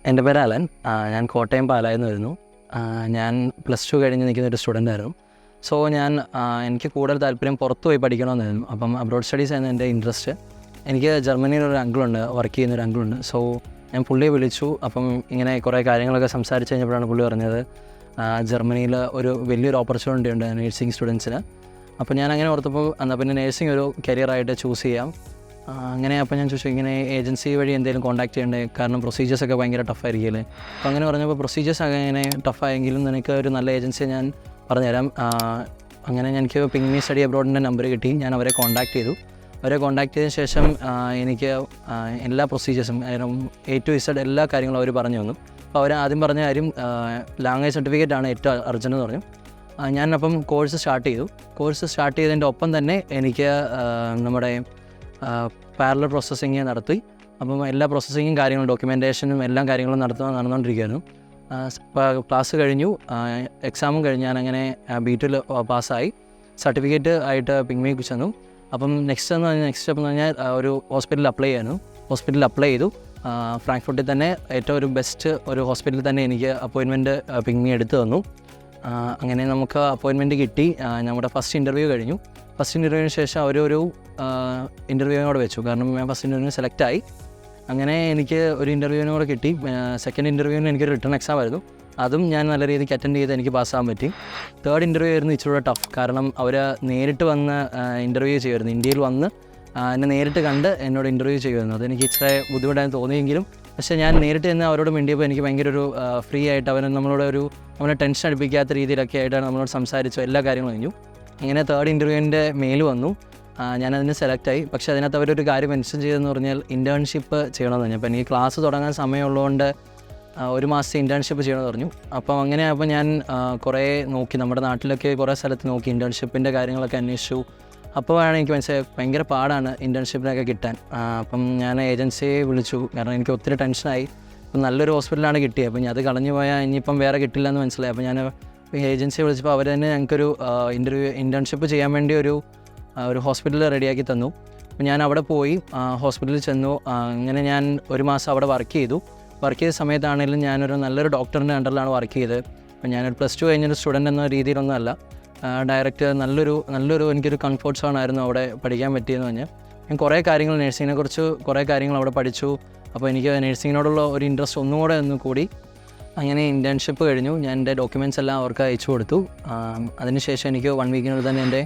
എൻ്റെ പേര് അലൻ. ഞാൻ കോട്ടയം പാലായിൽ നിന്ന് വരുന്നു. ഞാൻ +2 കഴിഞ്ഞ് നിൽക്കുന്ന ഒരു സ്റ്റുഡൻ്റായിരുന്നു. സോ എനിക്ക് കൂടുതൽ താല്പര്യം പുറത്ത് പോയി പഠിക്കണമെന്നായിരുന്നു. അപ്പം അബ്രോഡ് സ്റ്റഡീസ് ആയിരുന്നു എൻ്റെ ഇൻട്രസ്റ്റ്. എനിക്ക് ജർമ്മനിയിൽ ഒരു അങ്കിളുണ്ട്, വർക്ക് ചെയ്യുന്ന ഒരു അങ്കിളുണ്ട്. സോ ഞാൻ പുള്ളിയെ വിളിച്ചു. അപ്പം ഇങ്ങനെ കുറേ കാര്യങ്ങളൊക്കെ സംസാരിച്ച് കഴിഞ്ഞപ്പോഴാണ് പുള്ളി പറഞ്ഞത് ജർമ്മനിയിൽ ഒരു വലിയൊരു ഓപ്പർച്യൂണിറ്റി ഉണ്ട് നേഴ്സിംഗ് സ്റ്റുഡൻസിന്. അപ്പോൾ ഞാൻ അങ്ങനെ ഓർത്തപ്പോൾ എന്നാൽ പിന്നെ നേഴ്സിംഗ് ഒരു കരിയറായിട്ട് ചൂസ് ചെയ്യാം. അങ്ങനെ അപ്പോൾ ഞാൻ ചോദിച്ചു ഇങ്ങനെ ഏജൻസി വഴി എന്തെങ്കിലും കോൺടാക്ട് ചെയ്യണ്ടേ, കാരണം പ്രൊസീജിയേഴ്സൊക്കെ ഭയങ്കര ടഫായിരിക്കില്ലേ. അപ്പോൾ അങ്ങനെ പറഞ്ഞപ്പോൾ പ്രൊസീജിയേഴ്സ് അങ്ങനെ ടഫായെങ്കിലും നിനക്ക് ഒരു നല്ല ഏജൻസിയെ ഞാൻ പറഞ്ഞുതരാം. അങ്ങനെ എനിക്ക് പിങ്മി സ്റ്റഡി അബ്രോഡിൻ്റെ നമ്പർ കിട്ടി. ഞാൻ അവരെ കോൺടാക്ട് ചെയ്തു. അവരെ കോൺടാക്ട് ചെയ്തതിന് ശേഷം എനിക്ക് എല്ലാ പ്രൊസീജിയേഴ്സും A to Z എല്ലാ കാര്യങ്ങളും അവർ പറഞ്ഞു തന്നു. അപ്പോൾ അവർ ആദ്യം പറഞ്ഞ കാര്യം ലാംഗ്വേജ് സർട്ടിഫിക്കറ്റാണ് ഏറ്റവും അർജൻറ്റ് എന്ന് പറഞ്ഞു. ഞാനപ്പം കോഴ്സ് സ്റ്റാർട്ട് ചെയ്തു. കോഴ്സ് സ്റ്റാർട്ട് ചെയ്തതിൻ്റെ ഒപ്പം തന്നെ എനിക്ക് നമ്മുടെ പാരലൽ പ്രോസസ്സിങ് നടത്തി. അപ്പം എല്ലാ പ്രോസസ്സിങ്ങും കാര്യങ്ങളും ഡോക്യുമെൻറ്റേഷനും എല്ലാ കാര്യങ്ങളും നടന്നുകൊണ്ടിരിക്കുകയായിരുന്നു. ക്ലാസ് കഴിഞ്ഞു, എക്സാമും കഴിഞ്ഞ് ഞാനങ്ങനെ B2 പാസ്സായി. സർട്ടിഫിക്കറ്റ് ആയിട്ട് പിങ്മിക്ക് ചെന്നു. അപ്പം നെക്സ്റ്റ് സ്റ്റെപ്പ് എന്ന് പറഞ്ഞാൽ ഒരു ഹോസ്പിറ്റലിൽ അപ്ലൈ ചെയ്യാനും. ഹോസ്പിറ്റലിൽ അപ്ലൈ ചെയ്തു. ഫ്രാങ്ക്ഫർട്ടിൽ തന്നെ ഏറ്റവും ഒരു ബെസ്റ്റ് ഒരു ഹോസ്പിറ്റലിൽ തന്നെ എനിക്ക് അപ്പോയിൻമെൻറ്റ് പിങ്മി എടുത്തു തന്നു. അങ്ങനെ നമുക്ക് അപ്പോയിൻമെൻറ്റ് കിട്ടി. നമ്മുടെ ഫസ്റ്റ് ഇൻ്റർവ്യൂ കഴിഞ്ഞു. ഫസ്റ്റ് ഇൻ്റർവ്യൂവിന് ശേഷം അവരൊരു ഇൻ്റർവ്യൂവിനോട് വെച്ചു, കാരണം ഞാൻ ഫസ്റ്റ് ഇൻ്റർവ്യൂവിന് സെലക്റ്റായി. അങ്ങനെ എനിക്ക് ഒരു ഇൻ്റർവ്യൂവിനോട് കിട്ടി. സെക്കൻഡ് ഇൻ്റർവ്യൂവിന് എനിക്കൊരു റിട്ടേൺ എക്സാം ആയിരുന്നു. അതും ഞാൻ നല്ല രീതിക്ക് അറ്റൻഡ് ചെയ്ത് എനിക്ക് പാസ്സാകാൻ പറ്റി. തേർഡ് ഇൻ്റർവ്യൂ ആയിരുന്നു ഇച്ചിരി ടഫ്, കാരണം അവർ നേരിട്ട് വന്ന് ഇൻ്റർവ്യൂ ചെയ്യുമായിരുന്നു. ഇന്ത്യയിൽ വന്ന് എന്നെ നേരിട്ട് കണ്ട് എന്നോട് ഇൻ്റർവ്യൂ ചെയ്യുമായിരുന്നു. അതെനിക്ക് ഇച്ചിരി ബുദ്ധിമുട്ടായി തോന്നിയെങ്കിലും പക്ഷേ ഞാൻ നേരിട്ട് തന്നെ അവരോട് മിണ്ടിയപ്പോൾ എനിക്ക് ഭയങ്കര ഒരു ഫ്രീ ആയിട്ട് നമ്മളെ ടെൻഷൻ അടുപ്പിക്കാത്ത രീതിയിലൊക്കെ ആയിട്ടാണ് നമ്മളോട് സംസാരിച്ചു. എല്ലാ കാര്യങ്ങളും കഴിഞ്ഞു. അങ്ങനെ തേർഡ് ഇൻ്റർവ്യൂവിൻ്റെ മെയിൽ വന്നു. ഞാനതിന് സെലക്റ്റായി. പക്ഷേ അതിനകത്ത് അവരൊരു കാര്യം മെൻഷൻ ചെയ്തതെന്ന് പറഞ്ഞാൽ ഇൻറ്റേൺഷിപ്പ് ചെയ്യണമെന്ന് പറഞ്ഞു. അപ്പോൾ എനിക്ക് ക്ലാസ് തുടങ്ങാൻ സമയമുള്ളതുകൊണ്ട് 1 മാസത്തെ ഇൻറ്റേൺഷിപ്പ് ചെയ്യണമെന്ന് പറഞ്ഞു. അപ്പം അങ്ങനെ അപ്പോൾ ഞാൻ കുറേ നോക്കി, നമ്മുടെ നാട്ടിലൊക്കെ കുറേ സ്ഥലത്ത് നോക്കി, ഇൻറ്റേൺഷിപ്പിൻ്റെ കാര്യങ്ങളൊക്കെ അന്വേഷിച്ചു. അപ്പോഴാണ് എനിക്ക് മനസ്സിലായി ഭയങ്കര പാടാണ് ഇൻറ്റേൺഷിപ്പിനൊക്കെ കിട്ടാൻ. അപ്പം ഞാൻ ഏജൻസിയെ വിളിച്ചു, കാരണം എനിക്ക് ഒത്തിരി ടെൻഷനായി. അപ്പം നല്ലൊരു ഹോസ്പിറ്റലാണ് കിട്ടിയത്. അപ്പം ഞാൻ അത് കളഞ്ഞു പോയാൽ ഇനിയിപ്പം വേറെ കിട്ടില്ല എന്ന് മനസ്സിലായി. അപ്പോൾ ഞാൻ ഏജൻസിയെ വിളിച്ചപ്പോൾ അവർ തന്നെ ഞങ്ങൾക്കൊരു ഇൻറ്റേൺഷിപ്പ് ചെയ്യാൻ വേണ്ടി ഒരു ഹോസ്പിറ്റൽ റെഡിയാക്കി തന്നു. അപ്പോൾ ഞാൻ അവിടെ പോയി ഹോസ്പിറ്റലിൽ ചെന്നു. അങ്ങനെ ഞാൻ 1 മാസം അവിടെ വർക്ക് ചെയ്തു. വർക്ക് ചെയ്ത സമയത്താണെങ്കിലും ഞാനൊരു നല്ലൊരു ഡോക്ടറിൻ്റെ അണ്ടറിലാണ് വർക്ക് ചെയ്തത്. അപ്പോൾ ഞാനൊരു +2 കഴിഞ്ഞൊരു സ്റ്റുഡൻ്റ് എന്ന രീതിയിലൊന്നും അല്ല, ഡയറക്റ്റ് നല്ലൊരു എനിക്കൊരു കംഫർട്ട് സോൺ ആയിരുന്നു അവിടെ പഠിക്കാൻ പറ്റിയെന്ന് പറഞ്ഞാൽ. ഞാൻ കുറേ കാര്യങ്ങൾ നേഴ്സിങ്ങിനെ കുറിച്ച് കുറേ കാര്യങ്ങൾ അവിടെ പഠിച്ചു. അപ്പോൾ എനിക്ക് നേഴ്സിങ്ങിനോടുള്ള ഒരു ഇൻട്രസ്റ്റ് ഒന്നുകൂടെ കൂടി. അങ്ങനെ ഇൻറ്റേൺഷിപ്പ് കഴിഞ്ഞു. ഞാൻ എൻ്റെ ഡോക്യുമെൻറ്റ്സ് എല്ലാം അവർക്ക് അയച്ചു കൊടുത്തു. അതിനുശേഷം എനിക്ക് 1 വീക്കിനുള്ളിൽ തന്നെ എൻ്റെ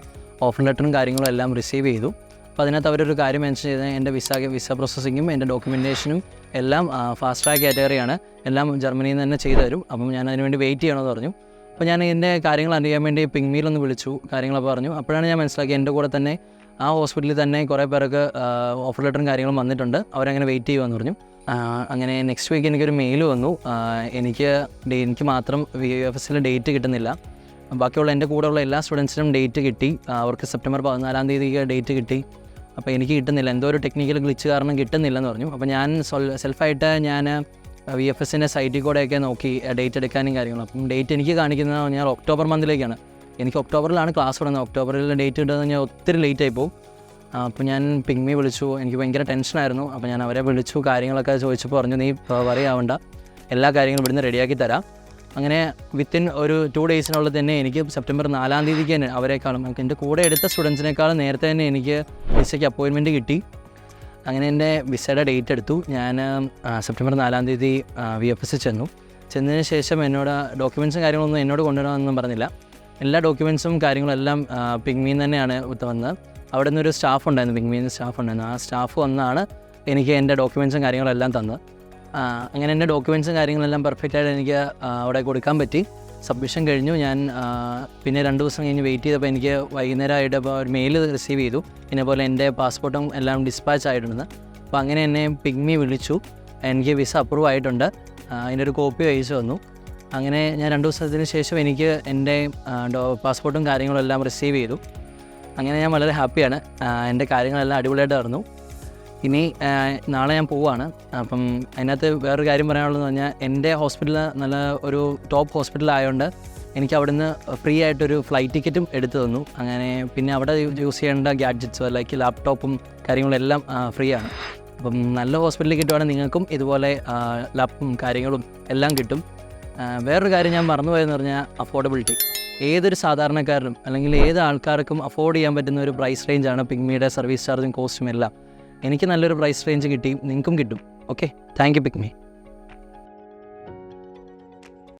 ഓഫർ ലെറ്ററും കാര്യങ്ങളും എല്ലാം റിസീവ് ചെയ്തു. അപ്പോൾ അതിനകത്ത് അവരൊരു കാര്യം മെൻഷൻ ചെയ്തത് എൻ്റെ വിസ പ്രോസസ്സിങ്ങും എൻ്റെ ഡോക്യുമെൻറ്റേഷനും എല്ലാം ഫാസ്റ്റ് ട്രാക്ക് കാറ്റഗറിയാണ്, എല്ലാം ജർമ്മനിയിൽ നിന്ന് തന്നെ ചെയ്തു തരും. അപ്പം ഞാൻ അതിനുവേണ്ടി വെയിറ്റ് ചെയ്യണമെന്ന് പറഞ്ഞു. അപ്പോൾ ഞാൻ എൻ്റെ കാര്യങ്ങൾ അറിയാൻ വേണ്ടി പിങ്മിയിലൊന്ന് വിളിച്ചു, കാര്യങ്ങളൊക്കെ പറഞ്ഞു. അപ്പോഴാണ് ഞാൻ മനസ്സിലാക്കി എൻ്റെ കൂടെ തന്നെ ആ ഹോസ്പിറ്റലിൽ തന്നെ കുറേ പേർക്ക് ഓഫർ ലെറ്ററും കാര്യങ്ങളും വന്നിട്ടുണ്ട്, അവരങ്ങനെ വെയിറ്റ് ചെയ്യുമെന്ന് പറഞ്ഞു. അങ്ങനെ നെക്സ്റ്റ് വീക്ക് എനിക്കൊരു മെയിൽ വന്നു. എനിക്ക് മാത്രം VFSൽ ഡേറ്റ് കിട്ടുന്നില്ല. ബാക്കിയുള്ള എൻ്റെ കൂടെയുള്ള എല്ലാ സ്റ്റുഡൻസിനും ഡേറ്റ് കിട്ടി. അവർക്ക് സെപ്റ്റംബർ 14-ാം തീയതിക്ക് ഡേറ്റ് കിട്ടി. അപ്പോൾ എനിക്ക് കിട്ടുന്നില്ല, എന്തോ ഒരു ടെക്നിക്കൽ ഗ്ലിച്ച് കാരണം കിട്ടുന്നില്ലെന്ന് പറഞ്ഞു. അപ്പോൾ ഞാൻ സെൽഫായിട്ട് ഞാൻ VFSൻ്റെ സൈറ്റിൽ കൂടെയൊക്കെ നോക്കി ഡേറ്റ് എടുക്കാനും കാര്യങ്ങളും. അപ്പം ഡേറ്റ് എനിക്ക് കാണിക്കുന്നത് പറഞ്ഞാൽ ഒക്ടോബർ മന്തിലേക്കാണ്. എനിക്ക് ഒക്ടോബറിലാണ് ക്ലാസ് തുടങ്ങുന്നത്. ഒക്ടോബറിൽ ഡേറ്റ് കിട്ടുന്നത് ഞാൻ ഒത്തിരി ലേറ്റ് ആയി പോകും. അപ്പോൾ ഞാൻ പിങ്മി വിളിച്ചു. എനിക്ക് ഭയങ്കര ടെൻഷനായിരുന്നു. അപ്പോൾ ഞാൻ അവരെ വിളിച്ചു, കാര്യങ്ങളൊക്കെ ചോദിച്ചപ്പോൾ പറഞ്ഞു നീ വറിയാവണ്ട, എല്ലാ കാര്യങ്ങളും ഇവിടുന്ന് റെഡിയാക്കി തരാം. അങ്ങനെ വിത്തിൻ ഒരു 2 ഡേയ്സിനുള്ളിൽ തന്നെ എനിക്ക് സെപ്റ്റംബർ 4-ാം തീയതിക്ക് തന്നെ അവരെക്കാളും എൻ്റെ കൂടെ എടുത്ത സ്റ്റുഡൻസിനേക്കാളും നേരത്തെ തന്നെ എനിക്ക് വിസയ്ക്ക് അപ്പോയിൻമെൻറ്റ് കിട്ടി. അങ്ങനെ എൻ്റെ വിസയുടെ ഡേറ്റ് എടുത്തു. ഞാൻ സെപ്റ്റംബർ 4-ാം തീയതി VFS ചെന്നതിന് ശേഷം എന്നോട് ഡോക്യുമെൻറ്റ്സും കാര്യങ്ങളൊന്നും എന്നോട് കൊണ്ടുവരണമെന്നൊന്നും പറഞ്ഞില്ല. എല്ലാ ഡോക്യുമെൻറ്റ്സും കാര്യങ്ങളും എല്ലാം പിങ്മീൻ തന്നെയാണ് വന്നത്. അവിടെ നിന്നൊരു സ്റ്റാഫ് ഉണ്ടായിരുന്നു, പിങ്മീൻ സ്റ്റാഫ് ഉണ്ടായിരുന്നു. ആ സ്റ്റാഫ് വന്നാണ് എനിക്ക് എൻ്റെ ഡോക്യുമെൻറ്റ്സും കാര്യങ്ങളെല്ലാം തന്നത്. അങ്ങനെ എൻ്റെ ഡോക്യുമെൻറ്റ്സും കാര്യങ്ങളെല്ലാം പെർഫെക്റ്റായിട്ട് എനിക്ക് അവിടെ കൊടുക്കാൻ പറ്റി. സബ്മിഷൻ കഴിഞ്ഞു. ഞാൻ പിന്നെ 2 ദിവസം കഴിഞ്ഞ് വെയിറ്റ് ചെയ്തപ്പോൾ എനിക്ക് വൈകുന്നേരമായിട്ട് ഒരു മെയിൽ റിസീവ് ചെയ്തു, ഇതേപോലെ എൻ്റെ പാസ്പോർട്ടും എല്ലാം ഡിസ്പാച്ച് ആയിട്ടുണ്ട്. അപ്പോൾ അങ്ങനെ എന്നെ പിങ്മി വിളിച്ചു, എനിക്ക് വിസ അപ്രൂവ് ആയിട്ടുണ്ട്, അതിൻ്റെ ഒരു കോപ്പി അയച്ചു വന്നു. അങ്ങനെ ഞാൻ 2 ദിവസത്തിന് ശേഷം എനിക്ക് എൻ്റെ പാസ്പോർട്ടും കാര്യങ്ങളും എല്ലാം റിസീവ് ചെയ്തു. അങ്ങനെ ഞാൻ വളരെ ഹാപ്പിയാണ്. എൻ്റെ കാര്യങ്ങളെല്ലാം അടിപൊളിയായിട്ട് നടന്നു. ഇനി നാളെ ഞാൻ പോവുകയാണ്. അപ്പം അതിനകത്ത് വേറൊരു കാര്യം പറയാനുള്ളതെന്ന് പറഞ്ഞാൽ എൻ്റെ ഹോസ്പിറ്റൽ നല്ല ഒരു ടോപ്പ് ഹോസ്പിറ്റലായതുകൊണ്ട് എനിക്ക് അവിടുന്ന് ഫ്രീ ആയിട്ടൊരു ഫ്ലൈറ്റ് ടിക്കറ്റും എടുത്തു തന്നു. അങ്ങനെ പിന്നെ അവിടെ യൂസ് ചെയ്യേണ്ട ഗാഡ്ജറ്റ്സ് ലൈക്ക് ലാപ്ടോപ്പും കാര്യങ്ങളെല്ലാം ഫ്രീ ആണ്. അപ്പം നല്ല ഹോസ്പിറ്റലിൽ കിട്ടുവാണെങ്കിൽ നിങ്ങൾക്കും ഇതുപോലെ ലാപ്പും കാര്യങ്ങളും എല്ലാം കിട്ടും. വേറൊരു കാര്യം ഞാൻ മറന്നുപോയെന്ന് പറഞ്ഞാൽ അഫോർഡബിലിറ്റി. ഏതൊരു സാധാരണക്കാരനും അല്ലെങ്കിൽ ഏത് ആൾക്കാർക്കും അഫോർഡ് ചെയ്യാൻ പറ്റുന്ന ഒരു പ്രൈസ് റേഞ്ചാണ് പിഗ്മിയുടെ സർവീസ് ചാർജും കോസ്റ്റും എല്ലാം. എനിക്ക് നല്ലൊരു പ്രൈസ് റേഞ്ച് കിട്ടി, നിങ്ങൾക്കും കിട്ടും. Okay, thank you pygmy.